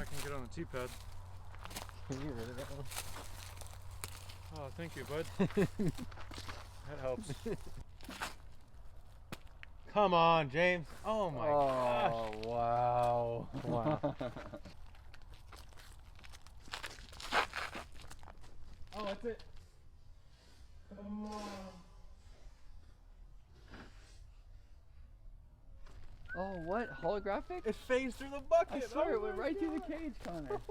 can get on the tee pad. Can you get rid of that one? Oh, thank you, bud. That helps. Come on, James. Oh my gosh. Oh, wow. Wow. Oh, that's it. Come on. Oh, what? Holographic? It phased through the bucket. I swear oh it went my right through the God. cage, Connor.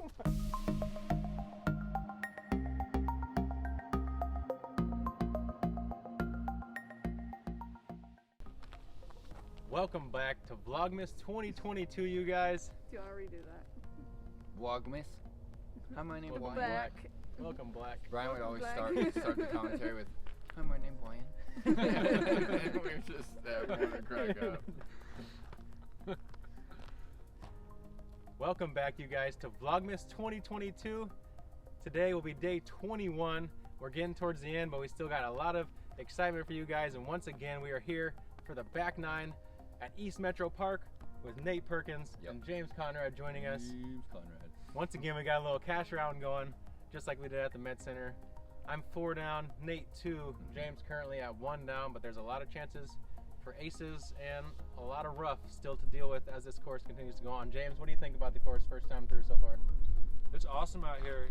Welcome back to Vlogmas 2022, you guys. Do you want to redo that? Vlogmas. Hi, my name's Welcome Brian. back. Welcome, Black. Brian would always Black. start the commentary with, "Hi, my name's Brian." We were just want to crack up. Welcome back, you guys, to Vlogmas 2022. Today will be day 21. We're getting towards the end, but we still got a lot of excitement for you guys. And once again, we are here for the back nine at East Metro Park with Nate Perkins and James Conrad joining us. James Conrad. Once again, we got a little cash round going, just like we did at the Med Center. I'm 4 down, Nate 2, James currently at 1 down, but there's a lot of chances for aces and a lot of rough still to deal with as this course continues to go on. James, what do you think about the course first time through so far? It's awesome out here.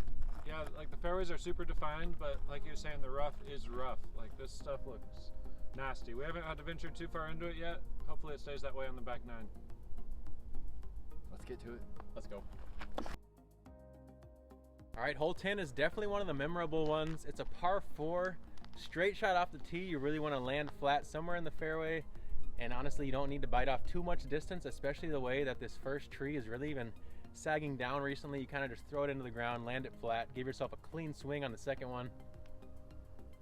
Yeah, like the fairways are super defined, but like you were saying, the rough is rough. Like this stuff looks nasty. We haven't had to venture too far into it yet. Hopefully it stays that way on the back nine. Let's get to it. Let's go. All right, hole 10 is definitely one of the memorable ones. It's a par 4, straight shot off the tee. You really want to land flat somewhere in the fairway. And honestly, you don't need to bite off too much distance, especially the way that this first tree is really even sagging down recently. You kind of just throw it into the ground, land it flat, give yourself a clean swing on the second one.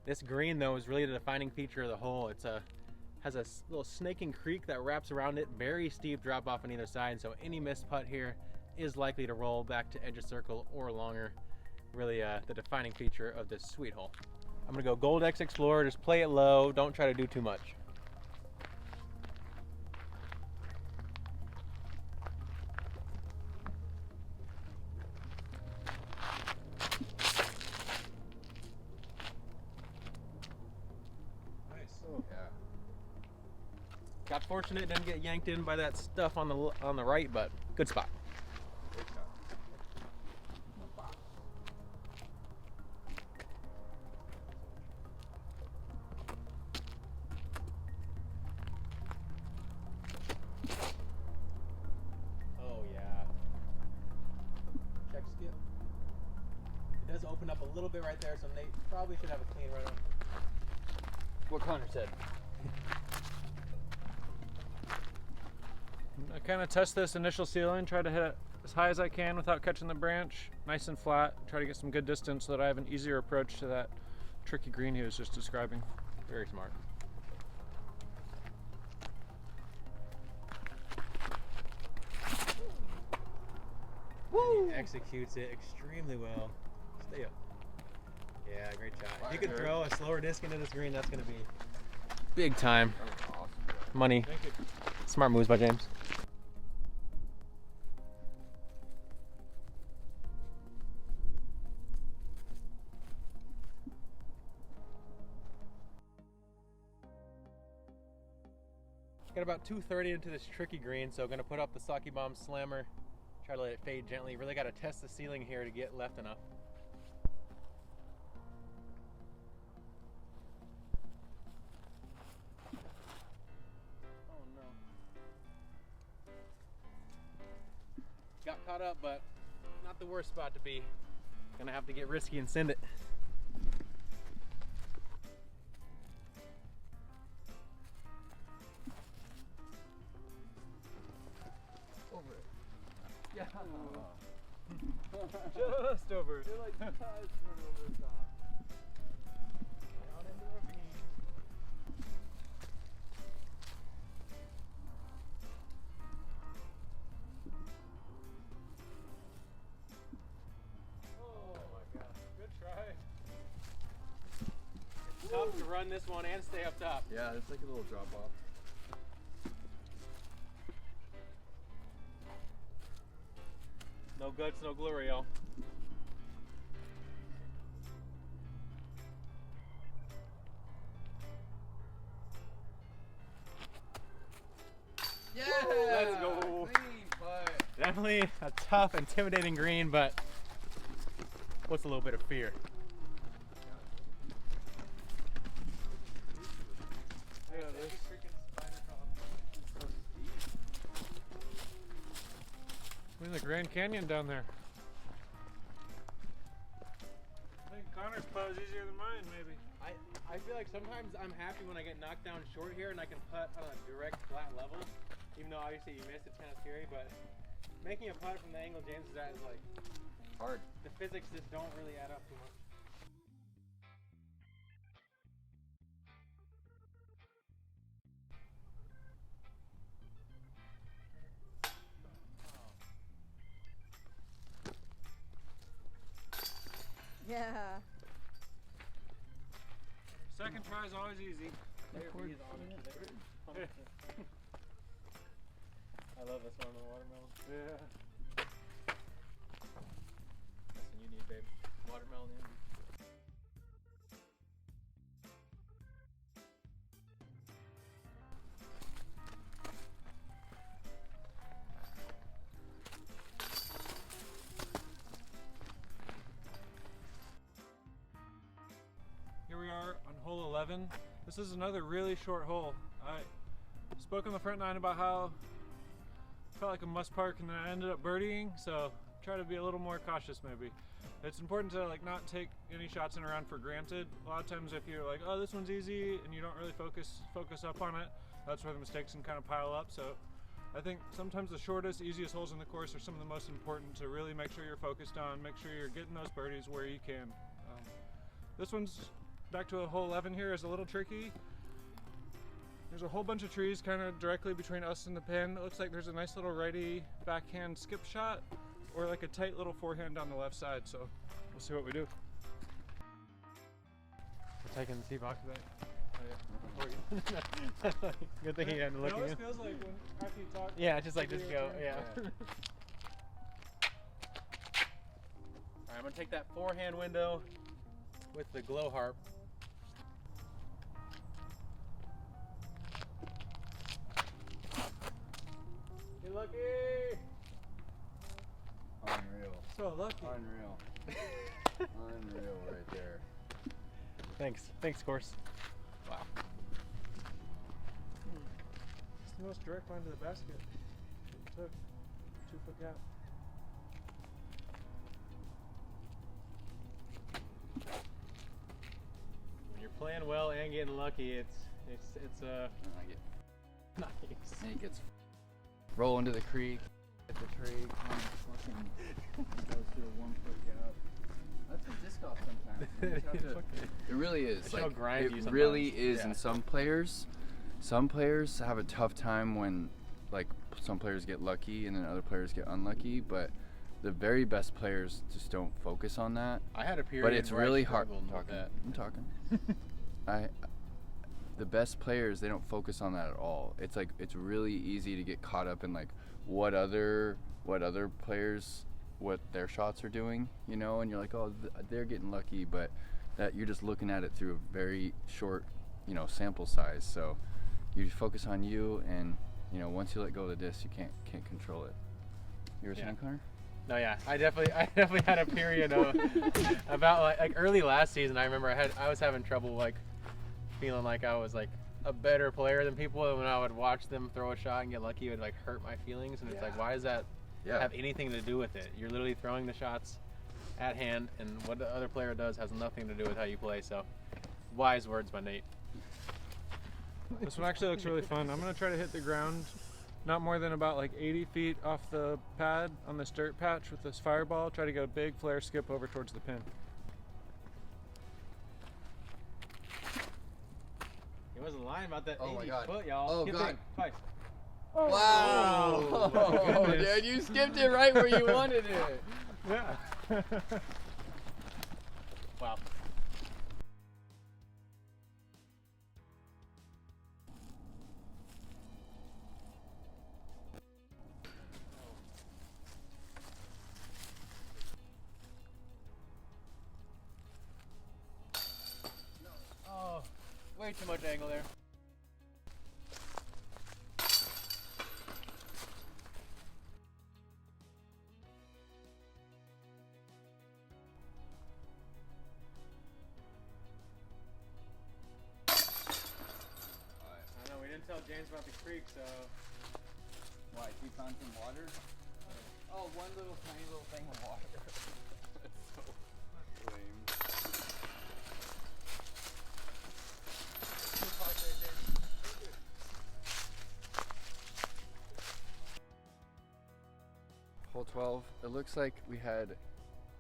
This green, though, is really the defining feature of the hole. It's has a little snaking creek that wraps around it, very steep drop off on either side, so any missed putt here is likely to roll back to edge of circle or longer. Really the defining feature of this sweet hole. I'm gonna go Gold X Explorer, just play it low, don't try to do too much. Got fortunate, didn't get yanked in by that stuff on the right, but good spot. Great shot. Oh yeah. Check skip. It does open up a little bit right there, so Nate probably should have a clean right on. What Connor said. I kind of test this initial ceiling, try to hit it as high as I can without catching the branch, nice and flat, try to get some good distance so that I have an easier approach to that tricky green he was just describing. Very smart. Woo! He executes it extremely well. Stay up. Yeah, great shot. If you could throw a slower disc into this green, that's going to be big time. That was awesome. Money. Thank you. Smart moves by James. Got about 230 into this tricky green, so gonna put up the Saki Bomb Slammer, try to let it fade gently. Really gotta test the ceiling here to get left enough. Oh no. Got caught up, but not the worst spot to be. Gonna have to get risky and send it. Yeah. Just over. You're like just went over the top. Down into the ravine. Oh my gosh, good try. It's tough to run this one and stay up top. Yeah, it's like a little drop off. No guts, no glory, y'all. Yeah! Let's go. Clean putt. Definitely a tough, intimidating green, but what's a little bit of fear? We're in the Grand Canyon down there. I think Connor's putt is easier than mine, maybe. I feel like sometimes I'm happy when I get knocked down short here and I can putt on a direct flat level, even though obviously you missed, it's kind of scary, but making a putt from the angle James is at is like Hard. the physics just don't really add up too much. Yeah. Second try is always easy. I love this one on the watermelon. Yeah. That's what you need, babe. Watermelon in. Here we are on hole 11. This is another really short hole. I spoke on the front nine about how I felt like a must park and then I ended up birdieing, so try to be a little more cautious maybe. It's important to like not take any shots in a round for granted. A lot of times if you're like, oh, this one's easy and you don't really focus up on it, that's where the mistakes can kind of pile up. So I think sometimes the shortest, easiest holes in the course are some of the most important to really make sure you're focused on, make sure you're getting those birdies where you can. This one's back to a hole 11 here is a little tricky. There's a whole bunch of trees kind of directly between us and the pin. It looks like there's a nice little righty backhand skip shot or like a tight little forehand on the left side. So we'll see what we do. We're taking the tee box back. Oh, yeah. Good thing he hadn't It looked always at feels like when after you talk. Yeah, just like do just your go. turn. Yeah. Alright, I'm gonna take that forehand window with the glow harp. Get lucky! Unreal. So lucky. Unreal. Unreal right there. Thanks, course. Wow. It's the most direct line to the basket. It took 2-foot gap. When you're playing well and getting lucky, it's And I get, nice. and he gets roll into the creek, hit the tree, and fucking goes through a 1-foot gap. That's a disc golf sometimes. You just have to- It really is. It's so grindy it sometimes. really is. Yeah. And some players have a tough time when, like, some players get lucky and then other players get unlucky. But the very best players just don't focus on that. I had a period But it's where I really hard. struggled with that. I'm talking. The best players, they don't focus on that at all. It's like it's really easy to get caught up in like what other players, what their shots are doing, you know, and you're like, oh, they're getting lucky, but that you're just looking at it through a very short, you know, sample size. So you focus on you, and you know, once you let go of the disc, you can't control it. You were saying, Connor? No, yeah, I definitely had a period of about like early last season. I remember I was having trouble like feeling like I was like a better player than people, and when I would watch them throw a shot and get lucky, it would like hurt my feelings. And it's like, why does that have anything to do with it? You're literally throwing the shots at hand, and what the other player does has nothing to do with how you play. So, wise words by Nate. This one actually looks really fun. I'm gonna try to hit the ground not more than about like 80 feet off the pad on this dirt patch with this fireball. Try to get a big flare skip over towards the pin. He wasn't lying about that Oh my 80 God. foot, y'all. Oh, Skip God. it twice. Wow! Oh, my goodness. Dude, you skipped it right where you wanted it. Yeah. Wow. too much angle there. I know, we didn't tell James about the creek, so... Why? He found some water? Oh, one little tiny little thing of water. That's so lame. Hole 12. It looks like we had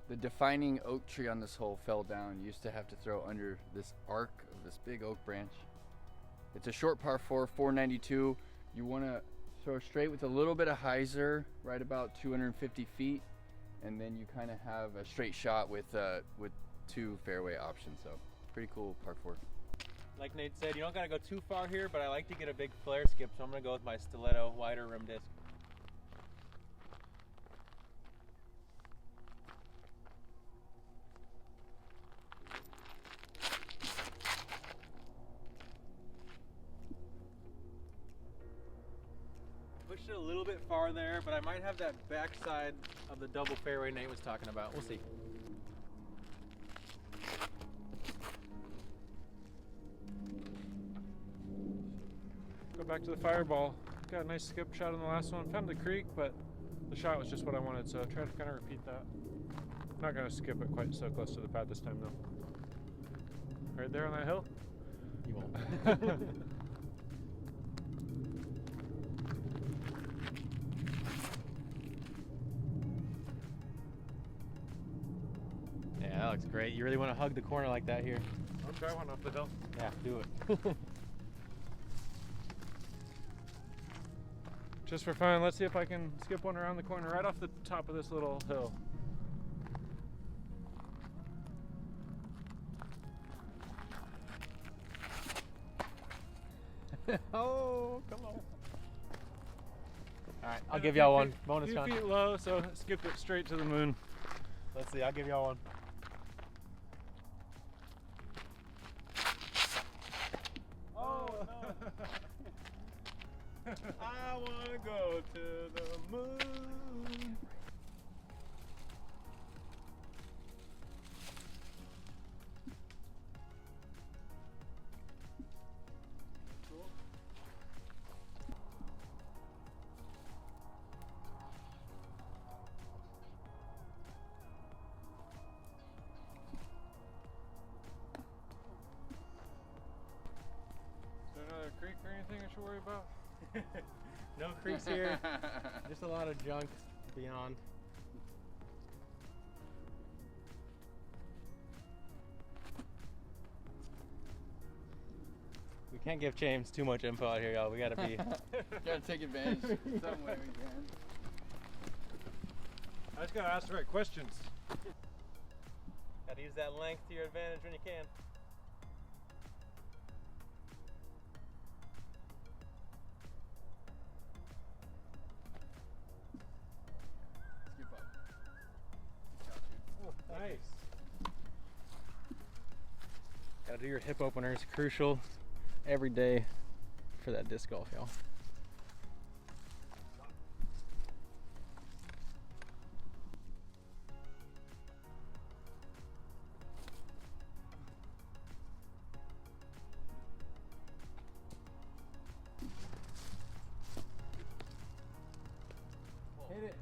the defining oak tree on this hole fell down. You used to have to throw under this arc of this big oak branch. It's a short par 4, 492. You want to throw straight with a little bit of hyzer, right about 250 feet, and then you kind of have a straight shot with 2 fairway options. So pretty cool par 4. Like Nate said, you don't gotta go too far here, but I like to get a big flare skip, so I'm gonna go with my stiletto wider rim disc. Pushed it a little bit far there, but I might have that backside of the double fairway Nate was talking about. We'll see. Go back to the fireball. Got a nice skip shot on the last one. Found the creek, but the shot was just what I wanted, so I tried to kind of repeat that. Not going to skip it quite so close to the pad this time, though. Right there on that hill? You won't. Yeah, that looks great. You really want to hug the corner like that here. I'll try one off the hill. Yeah, do it. Just for fun, let's see if I can skip one around the corner right off the top of this little hill. Oh, come on. All right, I'll give y'all one. Bonus few content. feet low, so skip it straight to the moon. Let's see, I'll give y'all one. Oh, no. I want to go to the moon. Cool. Is there another creek or anything I should worry about? No creeks here, just a lot of junk beyond. We can't give James too much info out here, y'all. We gotta be. Gotta take advantage some way we can. I just gotta ask the right questions. Gotta use that length to your advantage when you can. Skip up. Nice. Gotta do your hip openers, crucial every day for that disc golf, y'all. Hit it.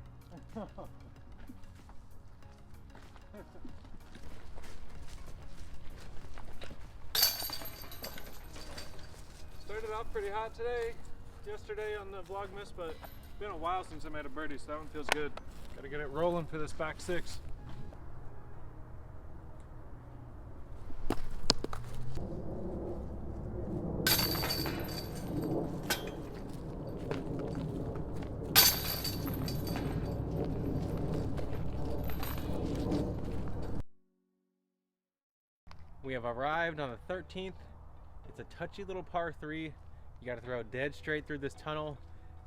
Started off pretty hot today, yesterday on the Vlogmas, but it's been a while since I made a birdie, so that one feels good. Gotta get it rolling for this back 6. We have arrived on the 13th. It's a touchy little par 3. You got to throw dead straight through this tunnel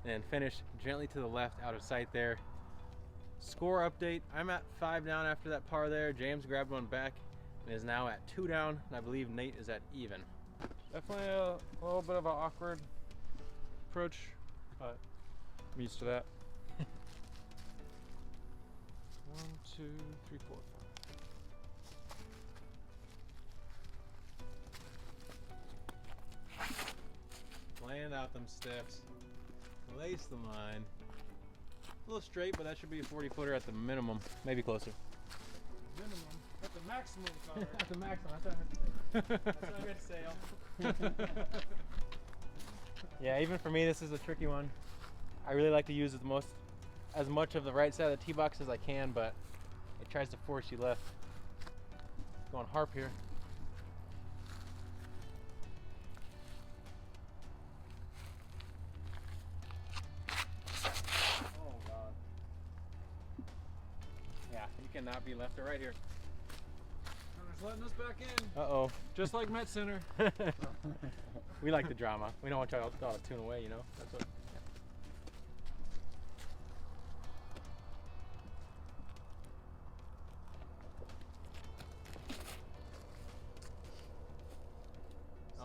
and then finish gently to the left out of sight there. Score update, I'm at 5 down after that par there. James grabbed one back and is now at 2 down, and I believe Nate is at even. Definitely a little bit of an awkward approach, but I'm used to that. 1, 2, 3, 4, 5. Laying out them steps. Lace the line. A little straight, but that should be a 40-footer at the minimum, maybe closer. Minimum. At the maximum, Conrad. At the maximum. That's what I meant to say. Yeah, even for me, this is a tricky one. I really like to use as much of the right side of the tee box as I can, but it tries to force you left. Going harp here. Oh God. Yeah, you cannot be left or right here. Conrad's letting us back in. Uh-oh. Just like Met Center. We like the drama. We don't want y'all to tune away, you know? That's what. Yeah.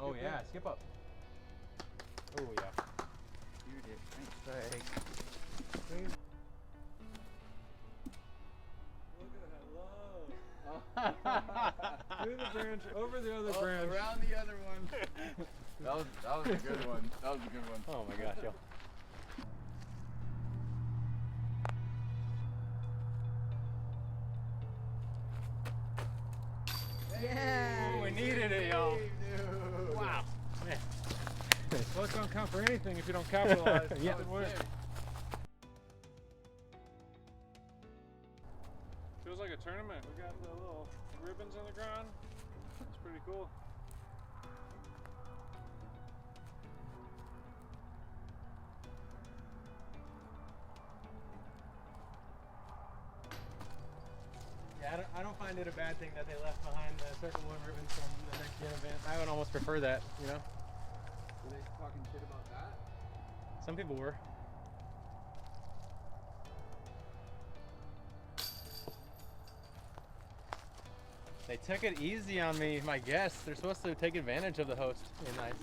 Oh yeah, skip up. Oh yeah. Dude, thanks. Look at that love. Through the branch, over the other branch. Around the other one. that was a good one. That was a good one. Oh my gosh, yo. Yeah, we needed it, y'all. Wow. Man. Luck don't count for anything if you don't capitalize. Yeah. Good work. Feels like a tournament. We got the little ribbons on the ground. It's pretty cool. Yeah, I don't find it a bad thing that they left behind the Circle 1 ribbons from the next gen event. I would almost prefer that, you know? Were they talking shit about that? Some people were. They took it easy on me, my guests. They're supposed to take advantage of the host. You're nice.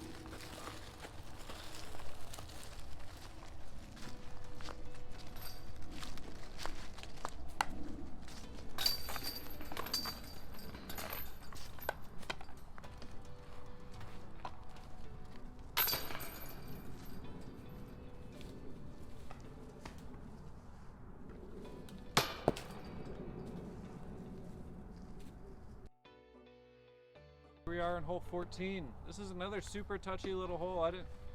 We are in hole 14. This is another super touchy little hole. I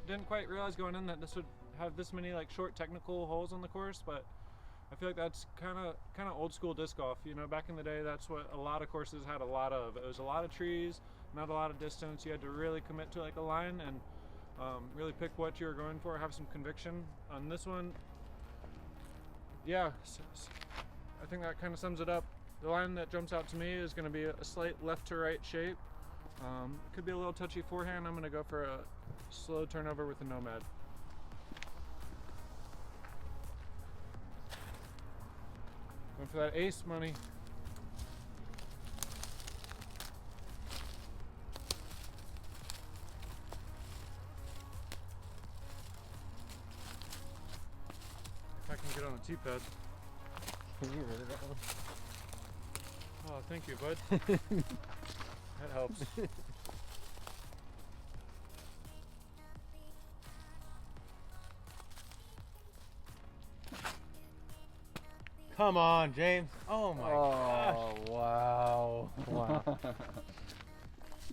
didn't quite realize going in that this would have this many like short technical holes on the course, but I feel like that's kind of old school disc golf. You know, back in the day, that's what a lot of courses had a lot of. It was a lot of trees, not a lot of distance. You had to really commit to like a line and really pick what you were going for, have some conviction. On this one, yeah, I think that kind of sums it up. The line that jumps out to me is going to be a slight left to right shape. Could be a little touchy forehand. I'm going to go for a slow turnover with the Nomad. Going for that ace money. If I can get on a tee pad. Can you rid of that one? Oh, thank you, bud. That helps. Come on, James. Oh my gosh. Wow. Wow.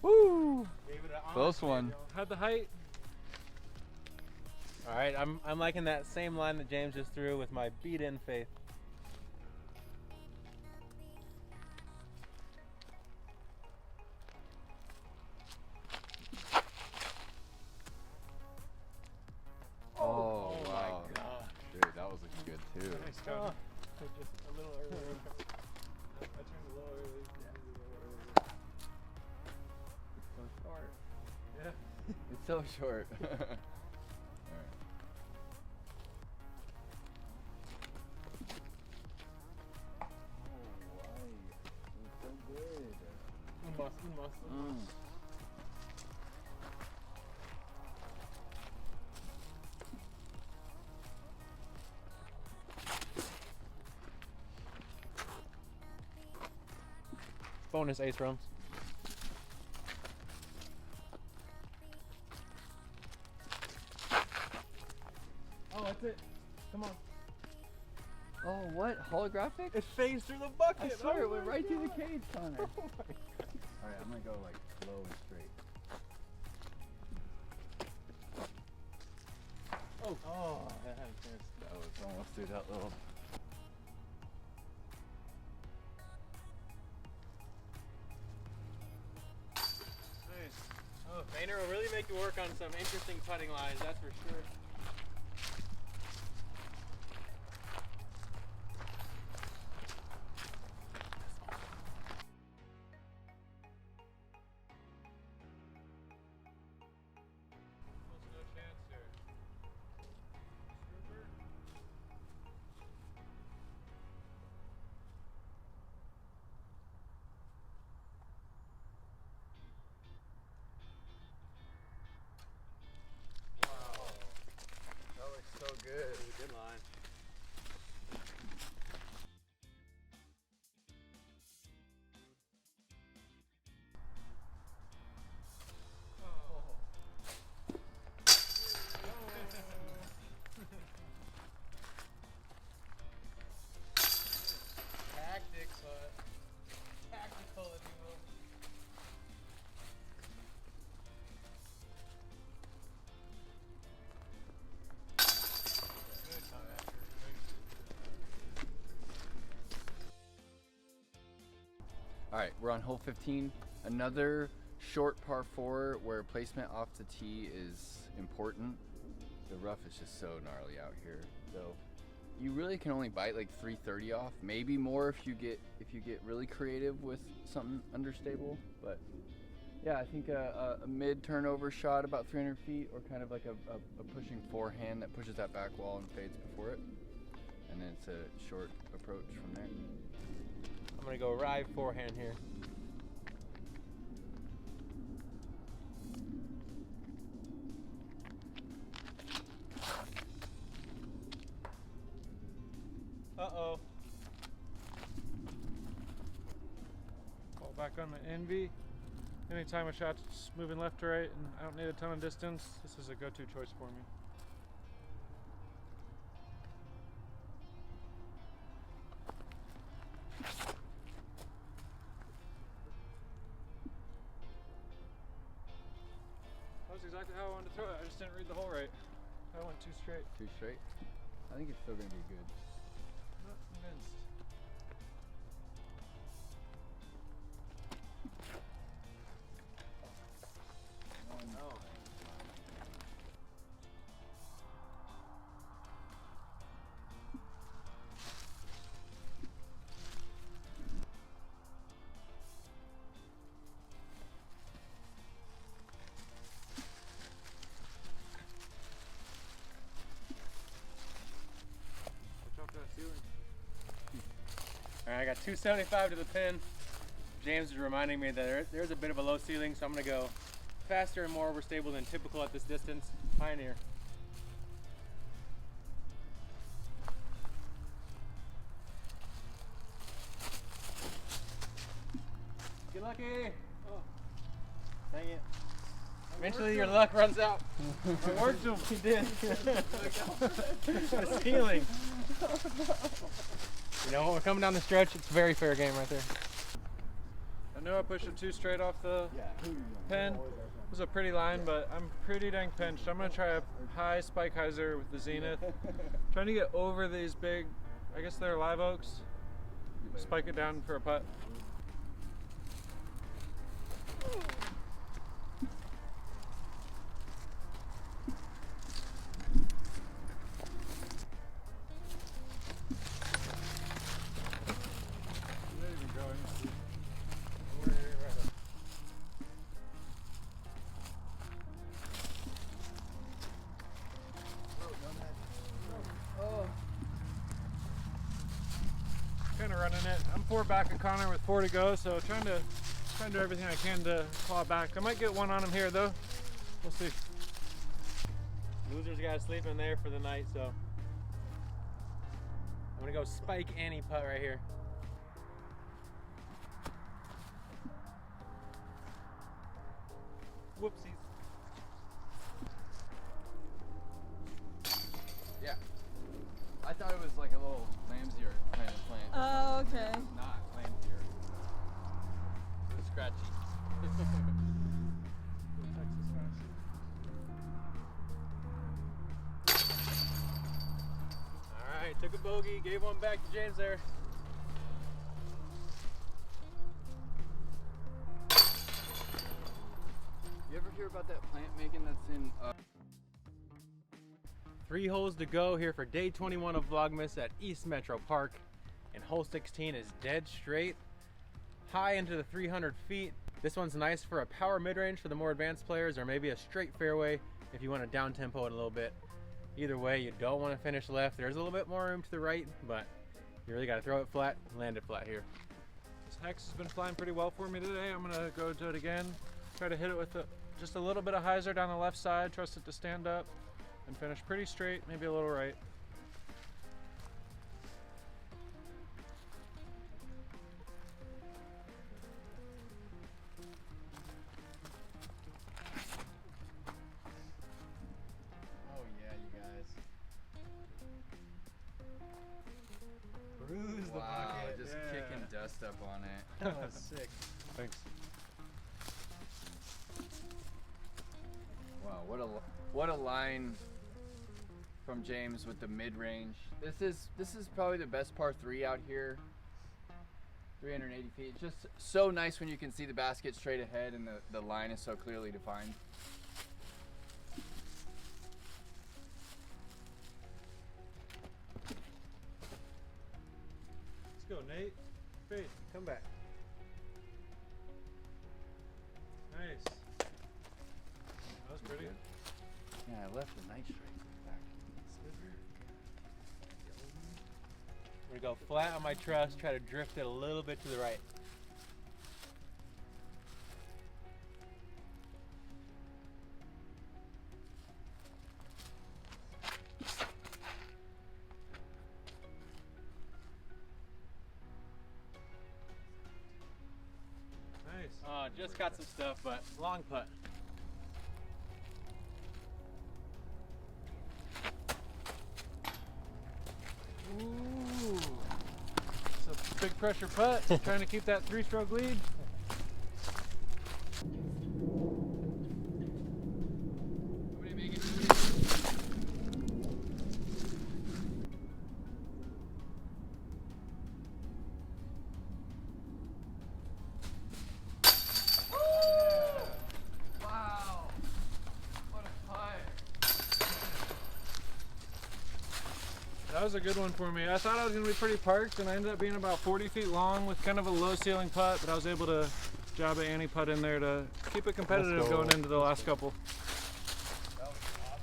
Woo! Gave it an Close honest one. video. Had the height. All right, I'm liking that same line that James just threw with my beat-in faith. Oh, my wow. gosh. Dude, that was looking good too. Nice cut. Just a little earlier. I turned a little early. So short. Yeah. It's so short. Must. Bonus ace rums. Oh, that's it. Come on. Oh, what? Holographic? It phased through the bucket. I swear Oh it went my right through the God. cage, Conrad. Oh my God. Alright, I'm gonna go like slow and straight. Oh, that had a chance. That was almost through that little. Nice. Oh, Vayner will really make you work on some interesting putting lines, that's for sure. Almost no chance here. Scooper. Wow. That was so good. That was a good line. Tactics, but tactical, if you will. Good time. Alright, we're on hole 15. Another short par 4 where placement off the tee is important. The rough is just so gnarly out here. So you really can only bite like 330 off, maybe more if you get really creative with something understable. But yeah, I think a mid turnover shot about 300 feet, or kind of like a pushing forehand that pushes that back wall and fades before it, and then it's a short approach from there. I'm gonna go ride forehand here. Uh-oh. Fall back on the Envy. Anytime a shot's moving left to right and I don't need a ton of distance, this is a go-to choice for me. That was exactly how I wanted to throw it. I just didn't read the hole right. I went too straight. Too straight? I think it's still gonna be good. Not convinced. Oh no. Watch out for that ceiling. All right, I got 275 to the pin. James is reminding me that there's a bit of a low ceiling, so I'm gonna go faster and more overstable than typical at this distance. Pioneer. Get lucky. Oh, dang it. Eventually your luck runs out. I worked him. He did. The ceiling. You know, when we're coming down the stretch, it's very fair game right there. I knew I pushed it too straight off the pin. It was a pretty line, but I'm pretty dang pinched. I'm gonna try a high spike hyzer with the Zenith. Trying to get over these big, I guess they're live oaks. Spike it down for a putt. Kind of running it. I'm 4 back of Connor with 4 to go, so trying to do everything I can to claw back. I might get one on him here though. We'll see. Loser's got to sleep in there for the night, so I'm gonna go spike any putt right here. Whoopsies. Yeah. I thought it was like a little Lamsier kind of plant. Oh, okay. It's not Lamsier. It's scratchy. Alright, took a bogey, gave one back to James there. You ever hear about that plant, Megan, that's in 3 holes to go here for day 21 of Vlogmas at East Metro Park. And hole 16 is dead straight, high into the 300 feet. This one's nice for a power mid-range for the more advanced players, or maybe a straight fairway if you want to down tempo it a little bit. Either way, you don't want to finish left. There's a little bit more room to the right, but you really got to throw it flat, land it flat here. This hex has been flying pretty well for me today. I'm gonna go do it again. Try to hit it with just a little bit of hyzer down the left side, trust it to stand up, and finish pretty straight, maybe a little right. Oh yeah, you guys. Bruise the Wow, bucket. just Yeah. kicking dust up on it. That was sick. Thanks. Wow, what a line from James with the mid-range. This is probably the best par 3 out here. 380 feet. Just so nice when you can see the basket straight ahead and the line is so clearly defined. Let's go, Nate. Fade. Come back. Nice. That was pretty. Yeah, I left the nice straight back. I'm gonna go flat on my truss, try to drift it a little bit to the right. Nice. Just got some stuff, but long putt. Ooh. It's a big pressure putt. Trying to keep that 3-stroke lead. Wow. What a putt. That was a good one for me. I thought I was going to be pretty parked, and I ended up being about 40 feet long with kind of a low ceiling putt, but I was able to job an anti-putt in there to keep it competitive going into the last couple. That was awesome.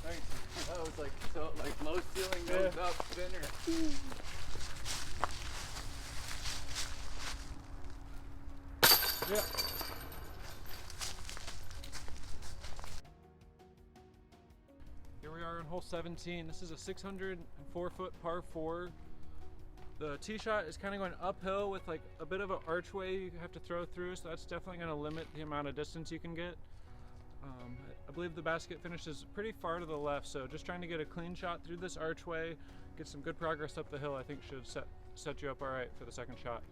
Thanks. That was like low ceiling, nose up, spinner. Yeah. Here we are on hole 17. This is a 604-foot par 4. The tee shot is kind of going uphill with like a bit of an archway you have to throw through, so that's definitely going to limit the amount of distance you can get. I believe the basket finishes pretty far to the left, so just trying to get a clean shot through this archway, get some good progress up the hill, I think should set you up all right for the second shot.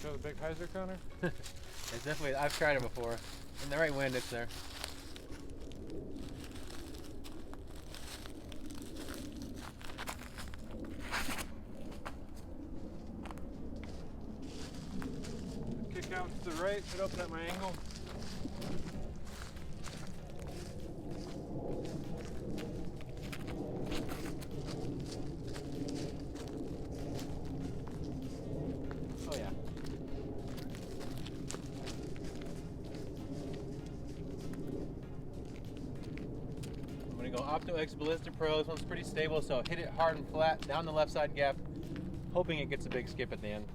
Show the big hyzer, Connor. It's definitely, I've tried it before. In the right wind, it's there. Kick out to the right, should open up my angle. Oh yeah. I'm gonna go Opto X Ballista Pro. This one's pretty stable, so hit it hard and flat down the left side gap, hoping it gets a big skip at the end.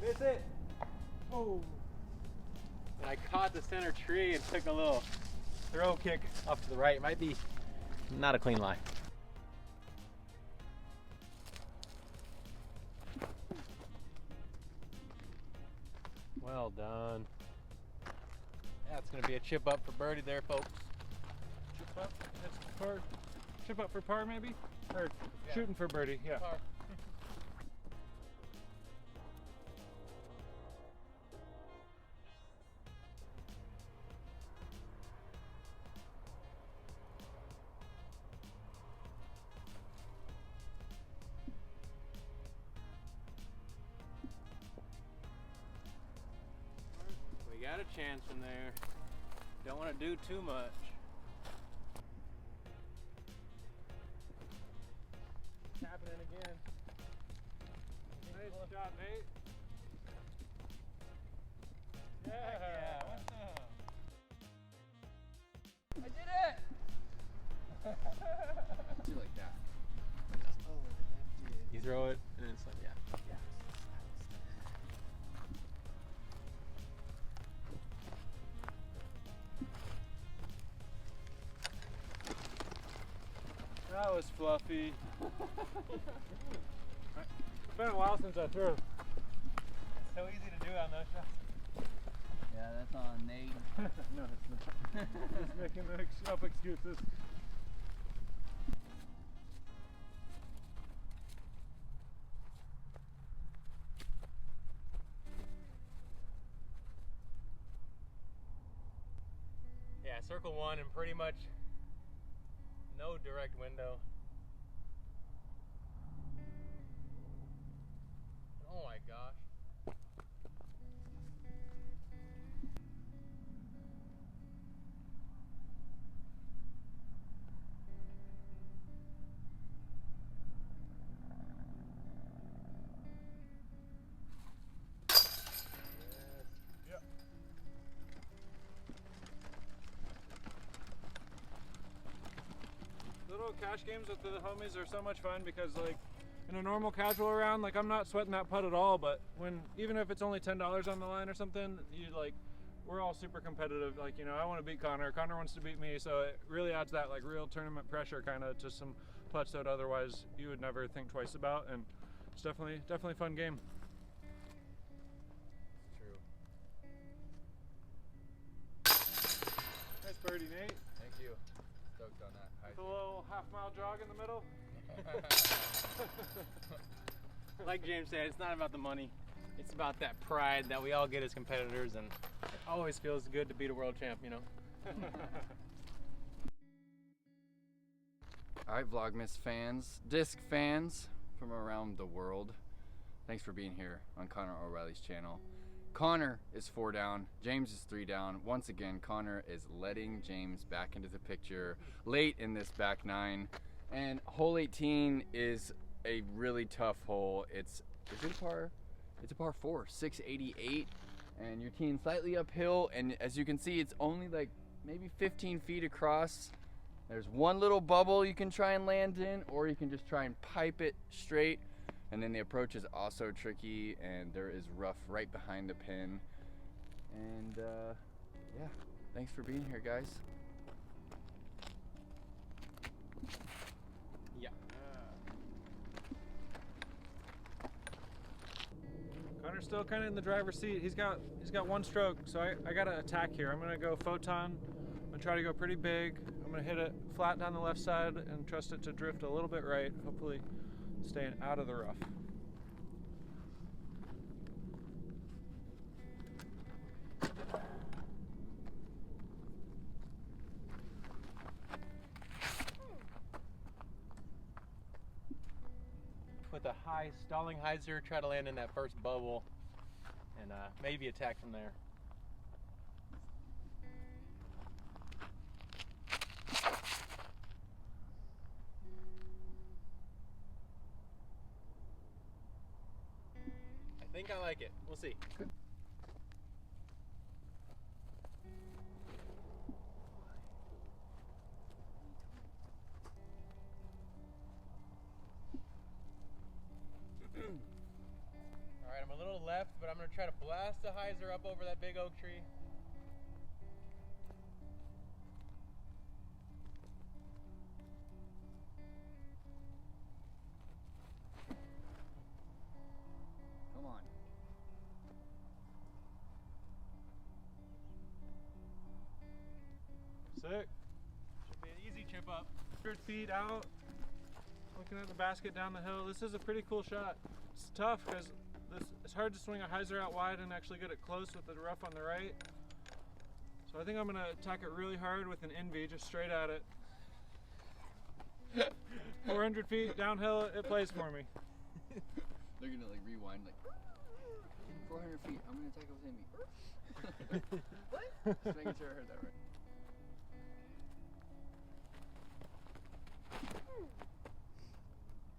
Miss it! Oh! And I caught the center tree and took a little throw kick off to the right. Might be not a clean lie. Well done. That's gonna be a chip up for birdie there, folks. Chip up, that's par. Chip up for par, maybe? Or Yeah. shooting for birdie, yeah. Par. We got a chance from there. Don't want to do too much. It's happening again. Nice shot, Nate. Yeah. Yeah, what's up? I did it! Do like that. You throw it, and it's like, yeah. That was fluffy. It's been a while since I threw. It's so easy to do on those shots. Yeah, that's on Nate. No, it's not. Just making up excuses. Yeah, circle one and pretty much no direct window. Oh my gosh. Yep. Little cash games with the homies are so much fun because, like, in a normal casual round, like, I'm not sweating that putt at all, but when, even if it's only $10 on the line or something, you like, we're all super competitive. Like, you know, I want to beat Connor wants to beat me, so it really adds that, like, real tournament pressure kind of to some putts that otherwise you would never think twice about, and it's definitely a fun game. True. Nice birdie, Nate. Thank you. Stoked on that. With a little half-mile jog in the middle. Like James said, it's not about the money. It's about that pride that we all get as competitors, and it always feels good to beat a world champ, you know? All right, Vlogmas fans, disc fans from around the world, thanks for being here on Connor O'Reilly's channel. Connor is 4 down, James is 3 down. Once again, Connor is letting James back into the picture late in this back nine. And hole 18 is a really tough hole. Is it a par? It's a par 4, 688, and you're teeing slightly uphill, and as you can see, it's only like maybe 15 feet across. There's one little bubble you can try and land in, or you can just try and pipe it straight. And then the approach is also tricky, and there is rough right behind the pin. And yeah, thanks for being here, guys. Yeah. Connor's still kind of in the driver's seat. He's got one stroke, so I got to attack here. I'm gonna go photon. I'm gonna try to go pretty big. I'm gonna hit it flat down the left side and trust it to drift a little bit right. Hopefully, staying out of the rough. With a high stalling hyzer, try to land in that first bubble and maybe attack from there. I think I like it. We'll see. Alright, I'm a little left, but I'm going to try to blast the hyzer up over that big oak tree. Come on. Sick. Should be an easy chip up. 100 feet out, looking at the basket down the hill. This is a pretty cool shot. It's tough because it's hard to swing a hyzer out wide and actually get it close with the rough on the right. So I think I'm gonna attack it really hard with an NV, just straight at it. 400 feet downhill, it plays for me. They're gonna like rewind like 400 feet. I'm gonna attack it with NV. What? Just making sure I heard that right.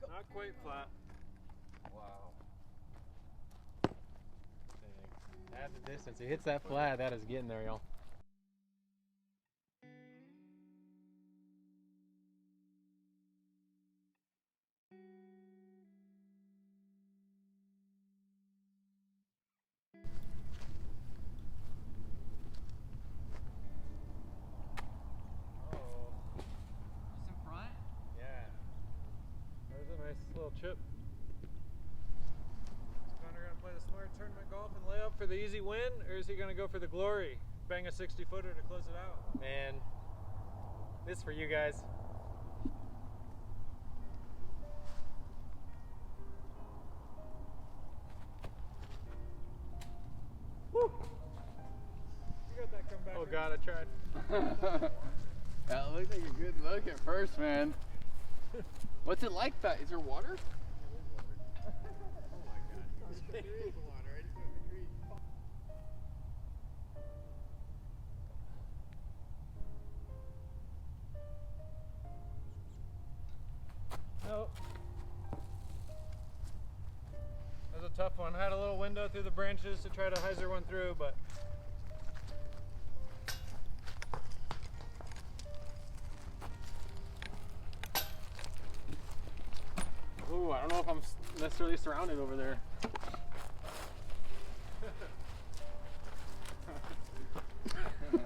Not quite flat. Wow. At the distance, it hits that flat. That is getting there, y'all. Just in front? Yeah. There's a nice little chip. Is Connor gonna play the smart tournament golf and lay up for the easy win, or is he gonna go for the glory? Bang a 60-footer to close it out. Man, this is for you guys. Woo! You got that comeback. Oh God, I tried. That looked like a good look at first, man. What's it like that? Is there water? Nope. That was a tough one. I had a little window through the branches to try to hyzer one through, but Ooh, I don't know if I'm necessarily surrounded over there.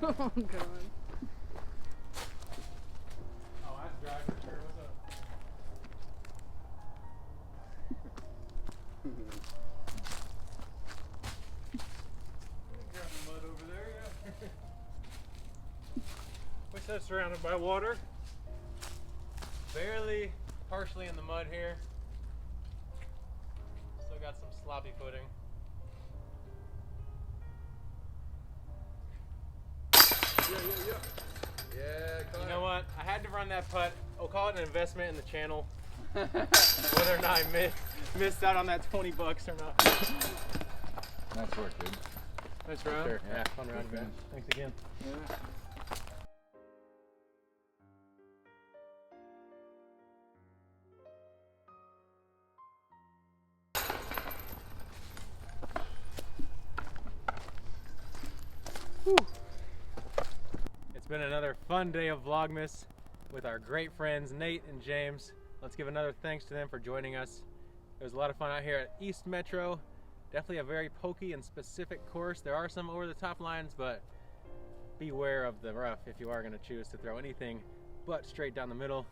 Oh God. oh, that's dry for sure. What's up? Grab the mud over there, yeah. Wish that's surrounded by water. Barely, partially in the mud here. Still got some sloppy footing. Yeah, You know what? I had to run that putt. I'll call it an investment in the channel. Whether or not I missed out on that 20 bucks or not. Nice work, dude. Nice round. Sure. Yeah. Yeah, fun round, guys. Thanks again. Yeah. It's been another fun day of Vlogmas with our great friends Nate and James. Let's give another thanks to them for joining us. It was a lot of fun out here at East Metro. Definitely a very pokey and specific course. There are some over the top lines, but beware of the rough if you are going to choose to throw anything but straight down the middle.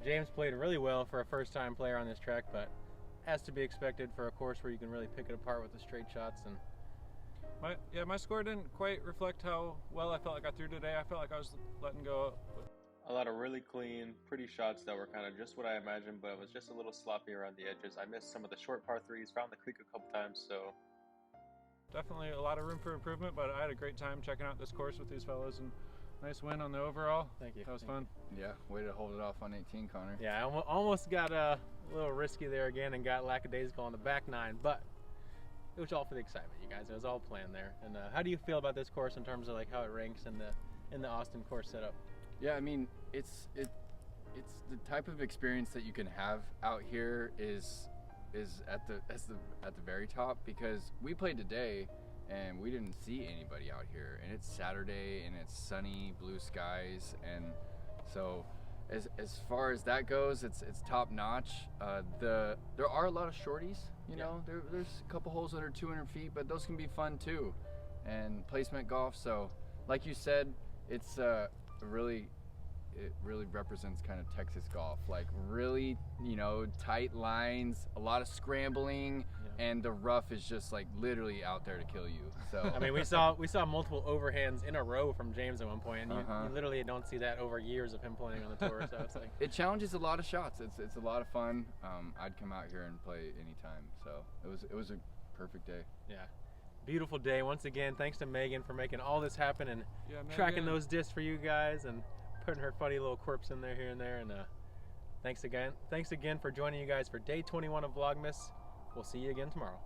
James played really well for a first-time player on this track, but as to be expected for a course where you can really pick it apart with the straight shots. And My score didn't quite reflect how well I felt like I threw today. I felt like I was letting go. a lot of really clean, pretty shots that were kind of just what I imagined, but it was just a little sloppy around the edges. I missed some of the short par threes, found the creek a couple times, so. Definitely a lot of room for improvement, but I had a great time checking out this course with these fellows, and nice win on the overall. Thank you. That was fun. Yeah, way to hold it off on 18, Connor. Yeah, I almost got a little risky there again and got lackadaisical on the back nine, but it was all for the excitement, you guys. It was all planned there. And how do you feel about this course in terms of like how it ranks in the Austin course setup? Yeah, I mean, it's the type of experience that you can have out here is at the very top, because we played today and we didn't see anybody out here, and it's Saturday and it's sunny, blue skies, and so as far as that goes, it's top notch. There are a lot of shorties, you know. There's a couple holes under 200 feet, but those can be fun too, and placement golf. So like you said, it's it really represents kind of Texas golf, like really, you know, tight lines, a lot of scrambling, and the rough is just like literally out there to kill you. So I mean, we saw multiple overhands in a row from James at one point, and you literally don't see that over years of him playing on the tour. So it's like it challenges a lot of shots. It's a lot of fun. I'd come out here and play anytime. So it was a perfect day. Yeah, beautiful day once again. Thanks to Megan for making all this happen and tracking those discs for you guys and putting her funny little quirks in there here and there. And thanks again for joining you guys for day 21 of Vlogmas. We'll see you again tomorrow.